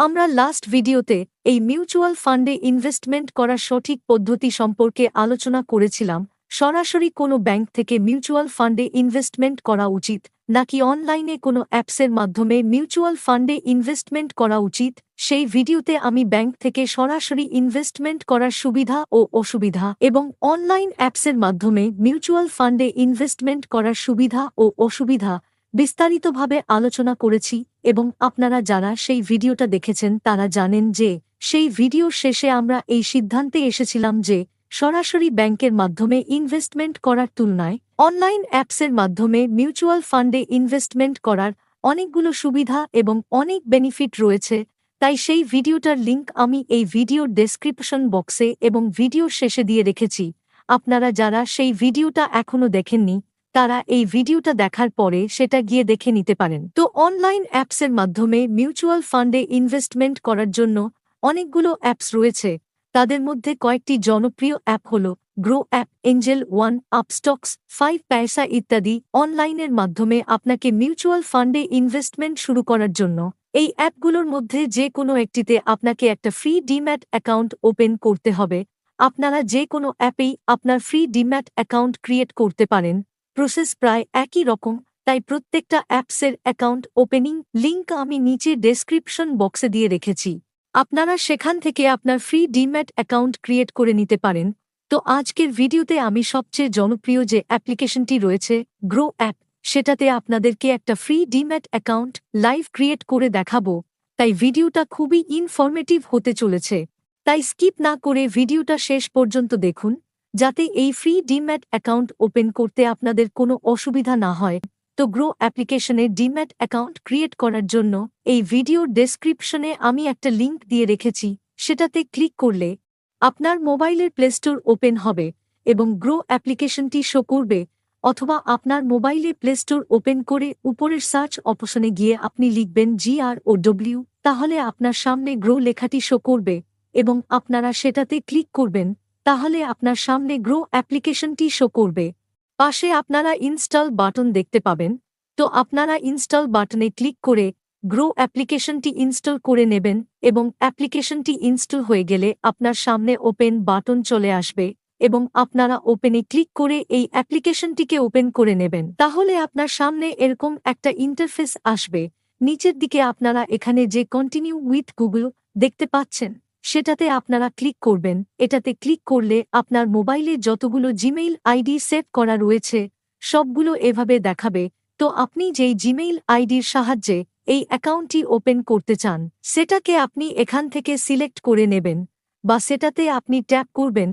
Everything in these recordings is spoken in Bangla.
আমরা লাস্ট ভিডিওতে এই মিউচুয়াল ফান্ডে ইনভেস্টমেন্ট করার সঠিক পদ্ধতি সম্পর্কে আলোচনা করেছিলাম। সরাসরি কোনো ব্যাংক থেকে মিউচুয়াল ফান্ডে ইনভেস্টমেন্ট করা উচিত নাকি অনলাইনে কোনো অ্যাপসের মাধ্যমে মিউচুয়াল ফান্ডে ইনভেস্টমেন্ট করা উচিত, সেই ভিডিওতে আমি ব্যাংক থেকে সরাসরি ইনভেস্টমেন্ট করার সুবিধা ও অসুবিধা এবং অনলাইন অ্যাপসের মাধ্যমে মিউচুয়াল ফান্ডে ইনভেস্টমেন্ট করার সুবিধা ও অসুবিধা বিস্তারিতভাবে আলোচনা করেছি এবং আপনারা যারা সেই ভিডিওটা দেখেছেন তারা জানেন যে সেই ভিডিওর শেষে আমরা এই সিদ্ধান্তে এসেছিলাম যে সরাসরি ব্যাংকের মাধ্যমে ইনভেস্টমেন্ট করার তুলনায় অনলাইন অ্যাপসের মাধ্যমে মিউচুয়াল ফান্ডে ইনভেস্টমেন্ট করার অনেকগুলো সুবিধা এবং অনেক বেনিফিট রয়েছে। তাই সেই ভিডিওটার লিংক আমি এই ভিডিওর ডেসক্রিপশন বক্সে এবং ভিডিওর শেষে দিয়ে রেখেছি। আপনারা যারা সেই ভিডিওটা এখনও দেখেননি তারা এই ভিডিওটা দেখার পরে সেটা গিয়ে দেখে নিতে পারেন। তো অনলাইন অ্যাপসের মাধ্যমে মিউচুয়াল ফান্ডে ইনভেস্টমেন্ট করার জন্য অনেকগুলো অ্যাপস রয়েছে। তাদের মধ্যে কয়েকটি জনপ্রিয় অ্যাপ হল grow app, Angel one, Upstox, 5 পয়সা ইত্যাদি। অনলাইনের মাধ্যমে আপনাকে মিউচুয়াল ফান্ডে ইনভেস্টমেন্ট শুরু করার জন্য এই অ্যাপগুলোর মধ্যে যে কোনো একটিতে আপনাকে একটা ফ্রি ডিম্যাট অ্যাকাউন্ট ওপেন করতে হবে। আপনারা যে কোনো অ্যাপেই আপনার ফ্রি ডিম্যাট অ্যাকাউন্ট ক্রিয়েট করতে পারেন। প্রসেস প্রায় একই রকম, তাই প্রত্যেকটা অ্যাপসের অ্যাকাউন্ট ওপেনিং লিংক আমি নিচে ডেসক্রিপশন বক্সে দিয়ে রেখেছি। আপনারা সেখান থেকে আপনার ফ্রি ডিম্যাট অ্যাকাউন্ট ক্রিয়েট করে নিতে পারেন। তো আজকের ভিডিওতে আমি সবচেয়ে জনপ্রিয় যে অ্যাপ্লিকেশনটি রয়েছে গ্রো অ্যাপ, সেটাতে আপনাদেরকে একটা free demat account live create করে দেখাবো। তাই ভিডিওটা খুবই ইনফরমেটিভ হতে চলেছে, তাই স্কিপ না করে ভিডিওটা শেষ পর্যন্ত দেখুন যাতে এই ফ্রি ডিম্যাট অ্যাকাউন্ট ওপেন করতে আপনাদের কোনো অসুবিধা না হয়। তো গ্রো অ্যাপ্লিকেশনে ডিম্যাট অ্যাকাউন্ট ক্রিয়েট করার জন্য এই ভিডিওর ডেসক্রিপশনে আমি একটা লিংক দিয়ে রেখেছি, সেটাতে ক্লিক করলে আপনার মোবাইলের প্লে স্টোর ওপেন হবে এবং গ্রো অ্যাপ্লিকেশনটি শো করবে। অথবা আপনার মোবাইলে প্লে স্টোর ওপেন করে উপরের সার্চ অপশনে গিয়ে আপনি লিখবেন GROW, তাহলে আপনার সামনে গ্রো লেখাটি শো করবে এবং আপনারা সেটাতে ক্লিক করবেন, তাহলে আপনার সামনে গ্রো অ্যাপ্লিকেশনটি শো করবে। পাশে আপনারা ইনস্টল বাটন দেখতে পাবেন। তো আপনারা ইনস্টল বাটনে ক্লিক করে গ্রো অ্যাপ্লিকেশনটি ইনস্টল করে নেবেন এবং অ্যাপ্লিকেশনটি ইনস্টল হয়ে গেলে আপনার সামনে ওপেন বাটন চলে আসবে এবং আপনারা ওপেনে ক্লিক করে এই অ্যাপ্লিকেশনটিকে ওপেন করে নেবেন। তাহলে আপনার সামনে এরকম একটা ইন্টারফেস আসবে। নিচের দিকে আপনারা এখানে যে কন্টিনিউ উইথ গুগল দেখতে পাচ্ছেন সেটাতে আপনারা ক্লিক করবেন। এটাতে ক্লিক করলে আপনার মোবাইলে যতগুলো জিমেইল আইডি সেভ করা রয়েছে সবগুলো এভাবে দেখাবে। তো আপনি যেই জিমেইল আইডির সাহায্যে এই অ্যাকাউন্টটি ওপেন করতে চান সেটাকে আপনি এখান থেকে সিলেক্ট করে নেবেন বা সেটাতে আপনি ট্যাপ করবেন,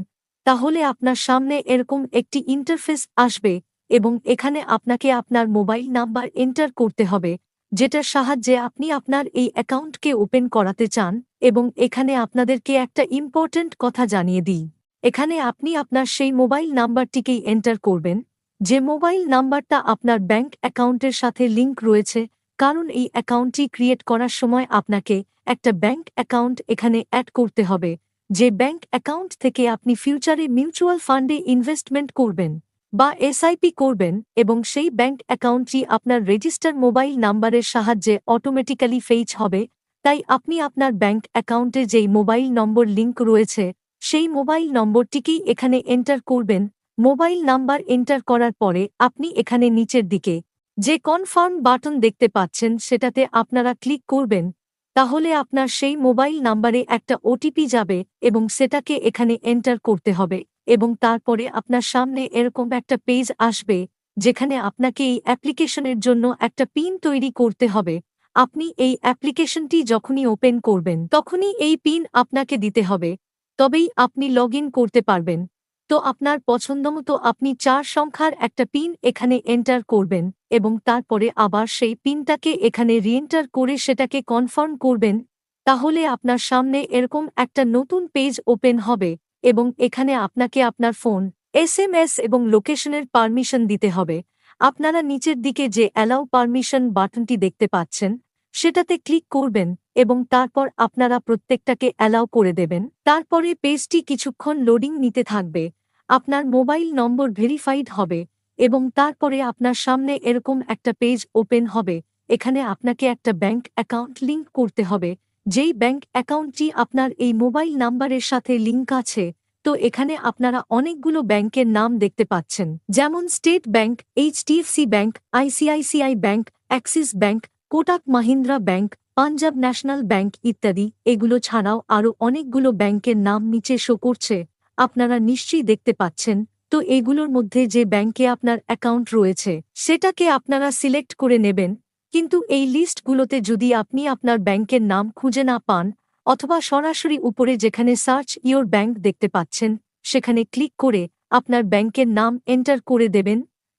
তাহলে আপনার সামনে এরকম একটি ইন্টারফেস আসবে এবং এখানে আপনাকে আপনার মোবাইল নাম্বার এন্টার করতে হবে যেটার সাহায্যে আপনি আপনার এই অ্যাকাউন্টকে ওপেন করাতে চান। এবং এখানে আপনাদেরকে একটা ইম্পর্ট্যান্ট কথা জানিয়ে দিই, এখানে আপনি আপনার সেই মোবাইল নাম্বারটিকেই এন্টার করবেন যে মোবাইল নাম্বারটা আপনার ব্যাংক অ্যাকাউন্টের সাথে লিংক রয়েছে, কারণ এই অ্যাকাউন্টটি ক্রিয়েট করার সময় আপনাকে একটা ব্যাংক অ্যাকাউন্ট এখানে অ্যাড করতে হবে, যে ব্যাংক অ্যাকাউন্ট থেকে আপনি ফিউচারে মিউচুয়াল ফান্ডে ইনভেস্টমেন্ট করবেন বা এসআইপি করবেন এবং সেই ব্যাংক অ্যাকাউন্টটি আপনার রেজিস্টার মোবাইল নাম্বারের সাহায্যে অটোমেটিক্যালি ফেচ হবে। তাই আপনি আপনার ব্যাংক অ্যাকাউন্টে যেই মোবাইল নম্বর লিংক রয়েছে সেই মোবাইল নম্বরটিকেই এখানে এন্টার করবেন। মোবাইল নাম্বার এন্টার করার পরে আপনি এখানে নিচের দিকে যে কনফার্ম বাটন দেখতে পাচ্ছেন সেটাতে আপনারা ক্লিক করবেন, তাহলে আপনার সেই মোবাইল নাম্বারে একটা ওটিপি যাবে এবং সেটাকে এখানে এন্টার করতে হবে এবং তারপরে আপনার সামনে এরকম একটা পেজ আসবে যেখানে আপনাকে এই অ্যাপ্লিকেশনের জন্য একটা পিন তৈরি করতে হবে। আপনি এই অ্যাপ্লিকেশনটি যখনই ওপেন করবেন তখনই এই পিন আপনাকে দিতে হবে, তবেই আপনি লগ ইন করতে পারবেন। তো আপনার পছন্দমতো আপনি 4 সংখ্যার একটা পিন এখানে এন্টার করবেন এবং তারপরে আবার সেই পিনটাকে এখানে রিএন্টার করে সেটাকে কনফার্ম করবেন, তাহলে আপনার সামনে এরকম একটা নতুন পেজ ওপেন হবে এবং এখানে আপনাকে আপনার ফোন, SMS এবং লোকেশনের পারমিশন দিতে হবে। আপনারা নিচের দিকে যে অ্যালাউ পারমিশন বাটনটি দেখতে পাচ্ছেন সেটাতে ক্লিক করবেন এবং তারপর আপনারা প্রত্যেকটাকে অ্যালাউ করে দেবেন। তারপরে পেজটি কিছুক্ষণ লোডিং নিতে থাকবে, আপনার মোবাইল নম্বর ভেরিফাইড হবে এবং তারপরে আপনার সামনে এরকম একটা পেজ ওপেন হবে। এখানে আপনাকে একটা ব্যাংক অ্যাকাউন্ট লিংক করতে হবে যেই ব্যাংক অ্যাকাউন্টটি আপনার এই মোবাইল নাম্বারের সাথে লিঙ্ক আছে, তো এখানে আপনারা অনেকগুলো ব্যাংকের নাম দেখতে পাচ্ছেন, যেমন state bank, HDFC bank, ICICI bank, Axis bank, Kotak Mahindra bank, Punjab national bank ইত্যাদি। এগুলো ছাড়াও আরও অনেকগুলো ব্যাংকের নাম নিচে শো করছে, আপনারা নিশ্চয়ই দেখতে পাচ্ছেন। তো এগুলোর মধ্যে যে ব্যাংকে আপনার অ্যাকাউন্ট রয়েছে সেটাকে আপনারা সিলেক্ট করে নেবেন। কিন্তু এই লিস্টগুলোতে যদি আপনি আপনার ব্যাংকের নাম খুঁজে না পান, অথবা সরাসরি উপরে যেখানে সার্চ ইয়োর ব্যাংক দেখতে পাচ্ছেন সেখানে ক্লিক করে আপনার ব্যাংকের নাম এন্টার করে দেবেন,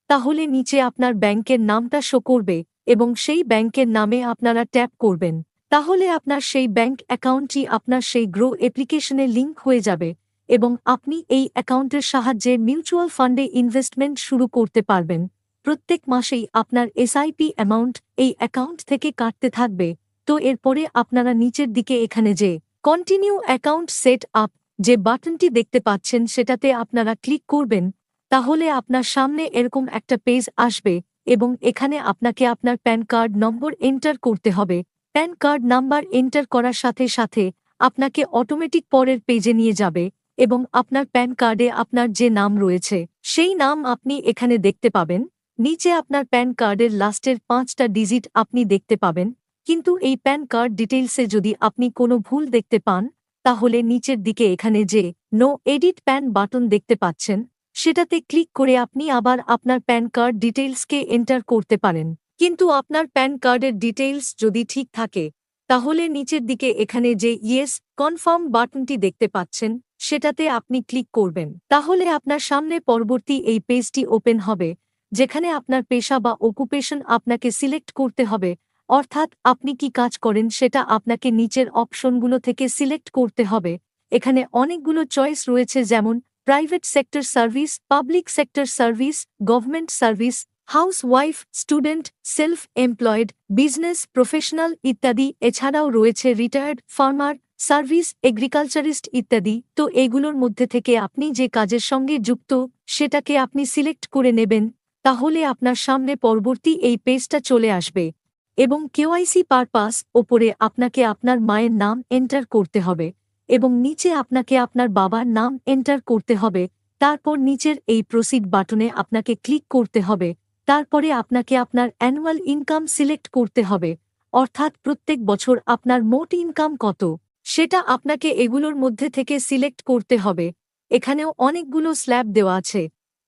তাহলে নিচে আপনার ব্যাংকের নামটা শো করবে এবং সেই ব্যাংকের নামে আপনারা ট্যাপ করবেন। তাহলে আপনার সেই ব্যাংক অ্যাকাউন্টটি আপনার সেই গ্রো অ্যাপ্লিকেশনে লিঙ্ক হয়ে যাবে এবং আপনি এই অ্যাকাউন্টের সাহায্যে মিউচুয়াল ফান্ডে ইনভেস্টমেন্ট শুরু করতে পারবেন। প্রত্যেক মাসেই আপনার এসআইপি অ্যামাউন্ট এই অ্যাকাউন্ট থেকে কাটতে থাকবে। তো এরপরে আপনারা নিচের দিকে এখানে যে কন্টিনিউ অ্যাকাউন্ট সেট আপ যে বাটনটি দেখতে পাচ্ছেন সেটাতে আপনারা ক্লিক করবেন, তাহলে আপনার সামনে এরকম একটা পেজ আসবে এবং এখানে আপনাকে আপনার প্যান কার্ড নম্বর এন্টার করতে হবে। প্যান কার্ড নাম্বার এন্টার করার সাথে সাথে আপনাকে অটোমেটিক পরের পেজে নিয়ে যাবে এবং আপনার প্যান কার্ডে আপনার যে নাম রয়েছে সেই নাম আপনি এখানে দেখতে পাবেন। নিচে আপনার প্যান কার্ডের লাস্টের 5টা ডিজিট আপনি দেখতে পাবেন। কিন্তু এই প্যান কার্ড ডিটেইলসে যদি আপনি কোনো ভুল দেখতে পান, তাহলে নিচের দিকে এখানে যে নো এডিট প্যান বাটন দেখতে পাচ্ছেন সেটাতে ক্লিক করে আপনি আবার আপনার প্যান কার্ড ডিটেইলসকে এন্টার করতে পারেন। কিন্তু আপনার প্যান কার্ডের ডিটেইলস যদি ঠিক থাকে, তাহলে নিচের দিকে এখানে যে ইয়েস কনফার্ম বাটনটি দেখতে পাচ্ছেন সেটাতে আপনি ক্লিক করবেন। তাহলে আপনার সামনে পরবর্তী এই পেজটি ওপেন হবে, যেখানে আপনার পেশা বা অকুপেশন আপনাকে সিলেক্ট করতে হবে, অর্থাৎ আপনি কি কাজ করেন সেটা আপনাকে নিচের অপশনগুলো থেকে সিলেক্ট করতে হবে। এখানে অনেকগুলো চয়েস রয়েছে, যেমন private sector service, public sector service, government service, housewife, student, self employed, business professional ইত্যাদি। এছাড়াও রয়েছে রিটায়ার্ড, ফার্মার, সার্ভিস, এগ্রিকালচারিস্ট ইত্যাদি। তো এগুলোর মধ্যে থেকে আপনি যে কাজের সঙ্গে যুক্ত সেটাকে আপনি সিলেক্ট করে নেবেন, তাহলে আপনার সামনে পরবর্তী এই পেজটা চলে আসবে এবং কেওয়াইসি পারপাস ওপরে আপনাকে আপনার মায়ের নাম এন্টার করতে হবে এবং নিচে আপনাকে আপনার বাবার নাম এন্টার করতে হবে। তারপর নিচের এই প্রসিড বাটনে আপনাকে ক্লিক করতে হবে। তারপরে আপনাকে আপনার অ্যানুয়াল ইনকাম সিলেক্ট করতে হবে, অর্থাৎ প্রত্যেক বছর আপনার মোট ইনকাম কত সেটা আপনাকে এগুলোর মধ্যে থেকে সিলেক্ট করতে হবে। এখানেও অনেকগুলো স্ল্যাব দেওয়া আছে,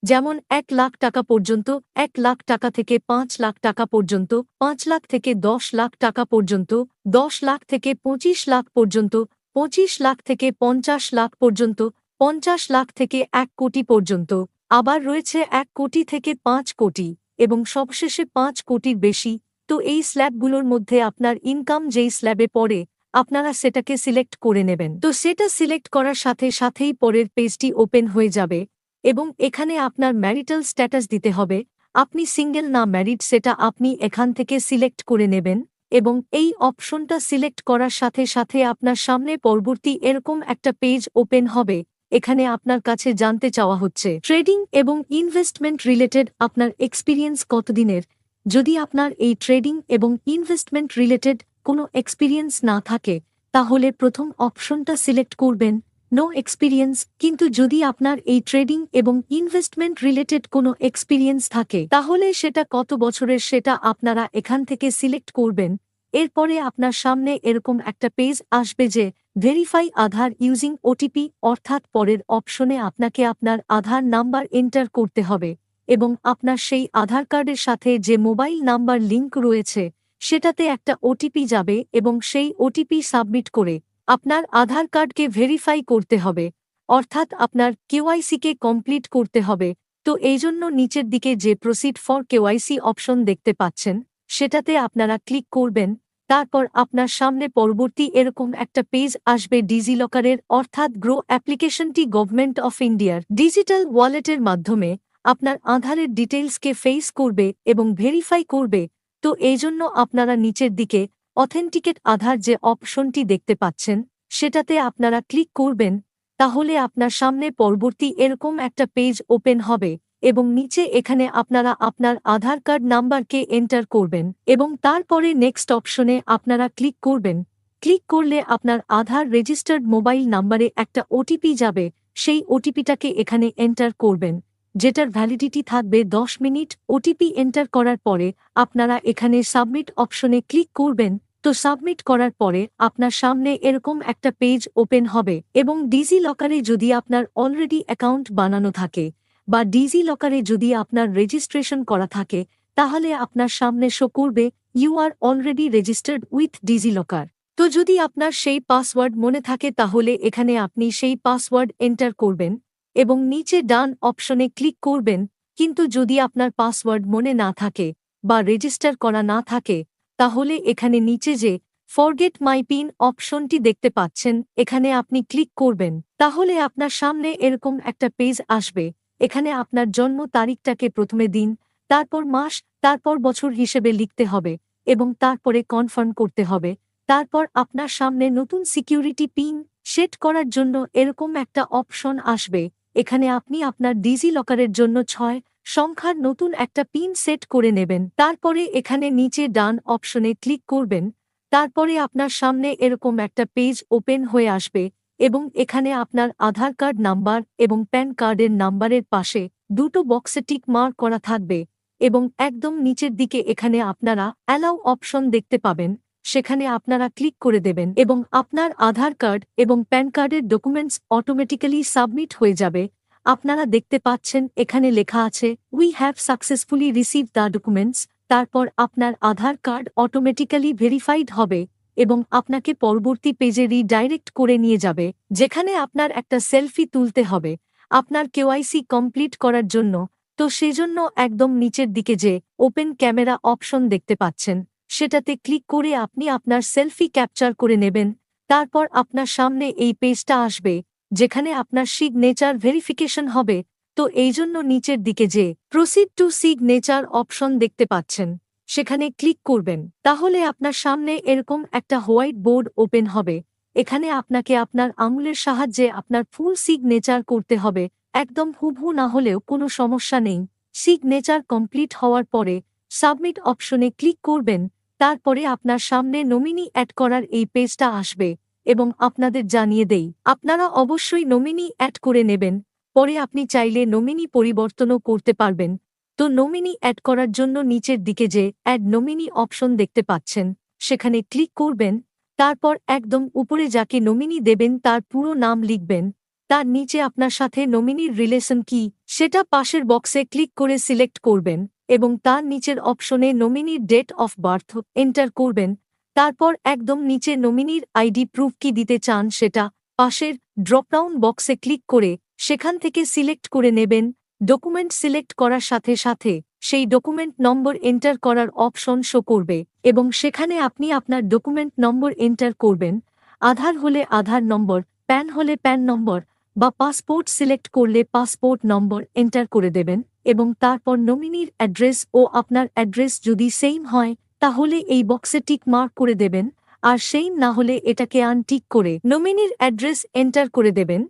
যেমন 1 লাখ টাকা পর্যন্ত, 1 লাখ টাকা থেকে 5 লাখ টাকা পর্যন্ত, 5 লাখ থেকে 10 লাখ টাকা পর্যন্ত, 10 লাখ থেকে 25 লাখ পর্যন্ত, 25 লাখ থেকে 50 লাখ পর্যন্ত, 50 লাখ থেকে 1 কোটি পর্যন্ত। আবার রয়েছে 1 কোটি থেকে 5 কোটি এবং সবশেষে 5 কোটির বেশি। তো এই স্ল্যাবগুলোর মধ্যে আপনার ইনকাম যেই স্ল্যাবে পড়ে আপনারা সেটাকে সিলেক্ট করে নেবেন। তো সেটা সিলেক্ট করার সাথে সাথেই পরের পেজটি ওপেন হয়ে যাবে এবং এখানে আপনার ম্যারিটাল স্ট্যাটাস দিতে হবে। আপনি সিঙ্গেল না ম্যারিড সেটা আপনি এখান থেকে সিলেক্ট করে নেবেন এবং এই অপশনটা সিলেক্ট করার সাথে সাথে আপনার সামনে পরবর্তী এরকম একটা পেজ ওপেন হবে। এখানে আপনার কাছে জানতে চাওয়া হচ্ছে ট্রেডিং এবং ইনভেস্টমেন্ট রিলেটেড আপনার এক্সপিরিয়েন্স কতদিনের। যদি আপনার এই ট্রেডিং এবং ইনভেস্টমেন্ট রিলেটেড কোনো এক্সপিরিয়েন্স না থাকে, তাহলে প্রথম অপশনটা সিলেক্ট করবেন নো এক্সপিরিয়েন্স। কিন্তু যদি আপনার এই ট্রেডিং এবং ইনভেস্টমেন্ট রিলেটেড কোনো এক্সপিরিয়েন্স থাকে, তাহলে সেটা কত বছরের সেটা আপনারা এখান থেকে সিলেক্ট করবেন। এরপরে আপনার সামনে এরকম একটা পেজ আসবে যে ভেরিফাই আধার ইউজিং ওটিপি, অর্থাৎ পরের অপশনে আপনাকে আপনার আধার নাম্বার এন্টার করতে হবে এবং আপনার সেই আধার কার্ডের সাথে যে মোবাইল নাম্বার লিঙ্ক রয়েছে সেটাতে একটা ওটিপি যাবে এবং সেই ওটিপি সাবমিট করে আপনার আধার কার্ডকে ভেরিফাই করতে হবে, অর্থাৎ আপনার কেওয়াইসিকে কমপ্লিট করতে হবে। তো এইজন্য নিচের দিকে যে প্রসিড ফর কেওয়াইসি অপশন দেখতে পাচ্ছেন সেটাতে আপনারা ক্লিক করবেন। তারপর আপনার সামনে পরবর্তী এরকম একটা পেজ আসবে ডিজিলকারের, অর্থাৎ গ্রো অ্যাপ্লিকেশনটি গভর্নমেন্ট অফ ইন্ডিয়ার ডিজিটাল ওয়ালেটের মাধ্যমে আপনার আধারের ডিটেইলসকে ফেস করবে এবং ভেরিফাই করবে। তো এইজন্য আপনারা নিচের দিকে অথেন্টিকেট আধার যে অপশনটি দেখতে পাচ্ছেন সেটাতে আপনারা ক্লিক করবেন, তাহলে আপনার সামনে পরবর্তী এরকম একটা পেজ ওপেন হবে এবং নিচে এখানে আপনারা আপনার আধার কার্ড নাম্বারকে এন্টার করবেন এবং তারপরে নেক্সট অপশনে আপনারা ক্লিক করবেন। ক্লিক করলে আপনার আধার রেজিস্টার্ড মোবাইল নাম্বারে একটা ওটিপি যাবে, সেই ওটিপিটাকে এখানে এন্টার করবেন, যেটার ভ্যালিডিটি থাকবে 10 মিনিট। ওটিপি এন্টার করার পরে আপনারা এখানে সাবমিট অপশনে ক্লিক করবেন। তো সাবমিট করার পরে আপনার সামনে এরকম একটা পেজ ওপেন হবে এবং ডিজি লকারে যদি আপনার অলরেডি অ্যাকাউন্ট বানানো থাকে বা ডিজি লকারে যদি আপনার রেজিস্ট্রেশন করা থাকে, তাহলে আপনার সামনে শো করবে you are already registered with DigiLocker. তো যদি আপনার সেই পাসওয়ার্ড মনে থাকে তাহলে এখানে আপনি সেই পাসওয়ার্ড এন্টার করবেন এবং নিচে ডান অপশনে ক্লিক করবেন। কিন্তু যদি আপনার পাসওয়ার্ড মনে না থাকে বা রেজিস্টার করা না থাকে, তাহলে এখানে নিচে যে ফরগেট মাই পিন অপশনটি দেখতে পাচ্ছেন, এখানে আপনি ক্লিক করবেন। তাহলে আপনার সামনে এরকম একটা পেজ আসবে। এখানে আপনার জন্ম তারিখটাকে প্রথমে দিন, তারপর মাস, তারপর বছর হিসেবে লিখতে হবে এবং তারপরে কনফার্ম করতে হবে। তারপর আপনার সামনে নতুন সিকিউরিটি পিন সেট করার জন্য এরকম একটা অপশন আসবে। এখানে আপনি আপনার ডিজি লকারের জন্য 6 সংখ্যার নতুন একটা পিন সেট করে নেবেন। তারপরে এখানে নিচে ডান অপশনে ক্লিক করবেন। তারপরে আপনার সামনে এরকম একটা পেজ ওপেন হয়ে আসবে এবং এখানে আপনার আধার কার্ড নাম্বার এবং প্যান কার্ডের নাম্বারের পাশে দুটো বক্সে টিক মার্ক করা থাকবে এবং একদম নিচের দিকে এখানে আপনারা অ্যালাউ অপশন দেখতে পাবেন। সেখানে আপনারা ক্লিক করে দেবেন এবং আপনার আধার কার্ড এবং প্যান কার্ডের ডকুমেন্টস অটোমেটিক্যালি সাবমিট হয়ে যাবে। আপনারা দেখতে পাচ্ছেন এখানে লেখা আছে we have successfully received the documents. তারপর আপনার আধার কার্ড অটোমেটিক্যালি ভেরিফাইড হবে এবং আপনাকে পরবর্তী পেজে রিডাইরেক্ট করে নিয়ে যাবে, যেখানে আপনার একটা সেলফি তুলতে হবে আপনার কেওয়াইসি কমপ্লিট করার জন্য। তো সেজন্য একদম নিচের দিকে যে ওপেন ক্যামেরা অপশন দেখতে পাচ্ছেন, সেটাতে ক্লিক করে আপনি আপনার সেলফি ক্যাপচার করে নেবেন। তারপর আপনার সামনে এই পেজটা আসবে যেখানে আপনার সিগনেচার ভেরিফিকেশন হবে। তো এই জন্য নিচের দিকে যে প্রসিড টু সিগনেচার অপশন দেখতে পাচ্ছেন, সেখানে ক্লিক করবেন। তাহলে আপনার সামনে এরকম একটা হোয়াইট বোর্ড ওপেন হবে। এখানে আপনাকে আপনার আঙুলের সাহায্যে আপনার ফুল সিগনেচার করতে হবে। একদম হুবহু না হলেও কোনো সমস্যা নেই। সিগনেচার কমপ্লিট হওয়ার পরে সাবমিট অপশনে ক্লিক করবেন। তারপরে আপনার সামনে নমিনি অ্যাড করার এই পেজটা আসবে এবং আপনাদের জানিয়ে দেই আপনারা অবশ্যই নমিনি অ্যাড করে নেবেন। পরে আপনি চাইলে নমিনি পরিবর্তনও করতে পারবেন। তো নমিনি অ্যাড করার জন্য নিচের দিকে যে অ্যাড নমিনি অপশন দেখতে পাচ্ছেন, সেখানে ক্লিক করবেন। তারপর একদম উপরে যাকে নমিনি দেবেন তার পুরো নাম লিখবেন। তার নিচে আপনার সাথে নমিনির রিলেশন কি সেটা পাশের বক্সে ক্লিক করে সিলেক্ট করবেন এবং তার নিচের অপশনে নমিনির ডেট অফ বার্থ এন্টার করবেন। তারপর একদম নিচে নমিনির আইডি প্রুফ কি দিতে চান সেটা পাশের ড্রপডাউন বক্সে ক্লিক করে সেখান থেকে সিলেক্ট করে নেবেন। ডকুমেন্ট সিলেক্ট করার সাথে সাথে সেই ডকুমেন্ট নম্বর এন্টার করার অপশন শো করবে এবং সেখানে আপনি আপনার ডকুমেন্ট নম্বর এন্টার করবেন। আধার হলে আধার নম্বর, প্যান হলে প্যান নম্বর বা পাসপোর্ট সিলেক্ট করলে পাসপোর্ট নম্বর এন্টার করে দেবেন এবং তারপর নমিনির অ্যাড্রেস ও আপনার অ্যাড্রেস যদি সেম হয় তাহলে এই বক্সে টিক মার্ক করে দেবেন, আর সেম না হলে এটাকে আনটিক করে নমিনির অ্যাড্রেস এন্টার করে দেবেন।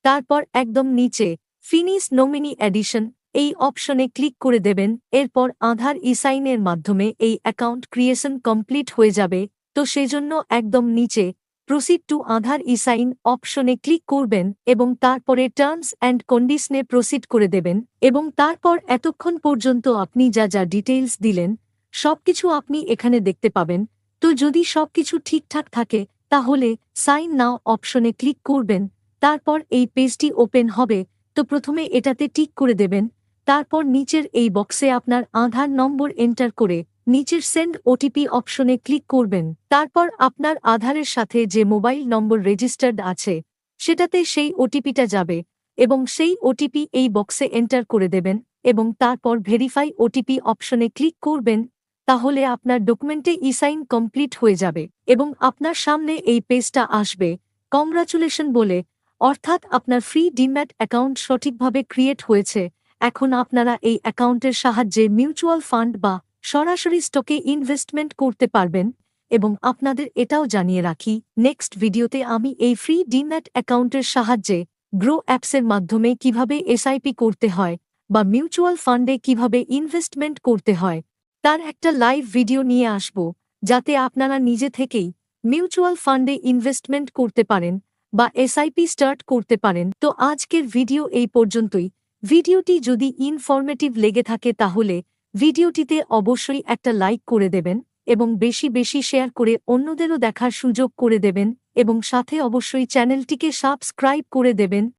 তারপর একদম নিচে ফিনিশ নমিনি অ্যাডিশন এই অপশনে ক্লিক করে দেবেন। এরপর আধার ইসাইনের মাধ্যমে এই অ্যাকাউন্ট ক্রিয়েশন কমপ্লিট হয়ে যাবে। তো সেজন্য একদম নিচে প্রসিড টু আধার ইসাইন অপশনে ক্লিক করবেন এবং তারপরে টার্মস অ্যান্ড কন্ডিশনে প্রসিড করে দেবেন এবং তারপর এতক্ষণ পর্যন্ত আপনি যা যা ডিটেইলস দিলেন সবকিছু আপনি এখানে দেখতে পাবেন। তো যদি সবকিছু ঠিকঠাক থাকে তাহলে সাইন নাও অপশনে ক্লিক করবেন। তারপর এই পেজটি ওপেন হবে। তো প্রথমে এটাতে টিক করে দেবেন। তারপর নিচের এই বক্সে আপনার আধার নম্বর এন্টার করে নিচের সেন্ড ওটিপি অপশনে ক্লিক করবেন। তারপর আপনার আধারের সাথে যে মোবাইল নম্বর রেজিস্টার্ড আছে সেটাতে সেই ওটিপিটা যাবে এবং সেই ওটিপি এই বক্সে এন্টার করে দেবেন এবং তারপর ভেরিফাই ওটিপি অপশনে ক্লিক করবেন। তাহলে আপনার ডকুমেন্টে ইসাইন কমপ্লিট হয়ে যাবে এবং আপনার সামনে এই পেজটা আসবে কংগ্রাচুলেশন বলে, অর্থাৎ আপনার ফ্রি ডিম্যাট অ্যাকাউন্ট সঠিকভাবে ক্রিয়েট হয়েছে। এখন আপনারা এই অ্যাকাউন্টের সাহায্যে মিউচুয়াল ফান্ড বা সরাসরি স্টকে ইনভেস্টমেন্ট করতে পারবেন। এবং আপনাদের এটাও জানিয়ে রাখি, নেক্সট ভিডিওতে আমি এই ফ্রি ডিম্যাট অ্যাকাউন্টের সাহায্যে গ্রো অ্যাপসের মাধ্যমে কিভাবে এসআইপি করতে হয় বা মিউচুয়াল ফান্ডে কিভাবে ইনভেস্টমেন্ট করতে হয় তার একটা লাইভ ভিডিও নিয়ে আসব, যাতে আপনারা নিজে থেকেই মিউচুয়াল ফান্ডে ইনভেস্টমেন্ট করতে পারেন বা এসআইপি স্টার্ট করতে পারেন। তো আজকের ভিডিও এই পর্যন্তই। ভিডিওটি যদি ইনফরমেটিভ লেগে থাকে তাহলে ভিডিওটিতে অবশ্যই একটা লাইক করে দেবেন এবং বেশি বেশি শেয়ার করে অন্যদেরও দেখার সুযোগ করে দেবেন এবং সাথে অবশ্যই চ্যানেলটিকে সাবস্ক্রাইব করে দেবেন।